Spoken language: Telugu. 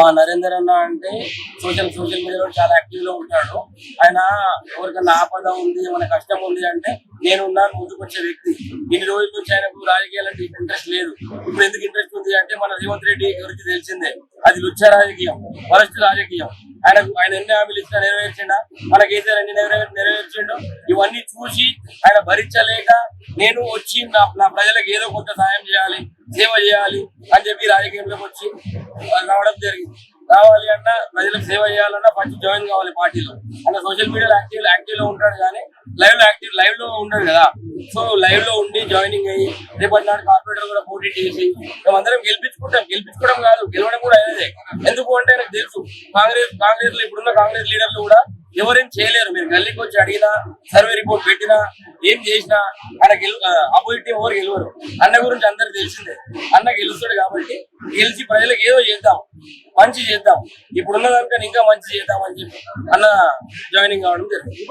మా నరేందర్ అన్న అంటే సోషల్ మీడియాలో చాలా యాక్టివ్ లో ఉంటాడు. ఆయన ఎవరికన్నా ఆపద ఉంది, ఏమైనా కష్టం ఉంది అంటే నేను ఉన్నాను ముందుకు వచ్చే వ్యక్తి. ఇన్ని రోజుల నుంచి ఆయనకు రాజకీయాలంటే ఇంట్రెస్ట్ లేదు. ఇప్పుడు ఎందుకు ఇంట్రెస్ట్ ఉంది అంటే మన రేవంత్ రెడ్డి గురించి తెలిసిందే, అది లుచ్చ రాజకీయం, వరస్ట్ రాజకీయం. ఆయన ఎన్ని హామీలు ఇచ్చినా నెరవేర్చిండా, మన కేసీఆర్ ఎన్ని నెరవేర్చిండు. ఇవన్నీ చూసి ఆయన భరించలేక నేను వచ్చి నా ప్రజలకు ఏదో కొంత సాయం చేయాలి, సేవ చేయాలి అని చెప్పి రాజకీయంలోకి వచ్చి రావడం జరిగింది. రావాలి అన్నా, ప్రజలకు సేవ చేయాలన్నా ఫస్ట్ జాయిన్ కావాలి పార్టీలో. అన్న సోషల్ మీడియాలో యాక్టివ్ లో ఉంటాడు కానీ లైవ్ లో ఉండడు కదా. సో లైవ్ లో ఉండి జాయినింగ్ అయ్యి రేపటి నాడు కార్పొరేటర్ కూడా పోటీ చేసి మేమందరం గెలిపించుకోవడం కాదు, గెలవడం కూడా అయినదే. ఎందుకు అంటే నాకు తెలుసు, కాంగ్రెస్ లో ఇప్పుడున్న కాంగ్రెస్ లీడర్లు కూడా ఎవరేం చేయలేరు. మీరు గల్లీకి వచ్చి అడిగినా, సర్వే రిపోర్ట్ పెట్టినా, ఏం చేసినా ఆయన అపోజిట్ టీం ఎవరు గెలవరు. అన్న గురించి అందరికి తెలిసిందే. అన్న గెలుస్తాడు కాబట్టి గెలిచి ప్రజలకు ఏదో చేద్దాం, మంచి చేద్దాం, ఇప్పుడున్న దానికన్నా ఇంకా మంచి చేద్దాం అని చెప్పి అన్న జాయినింగ్ కావడం జరిగింది.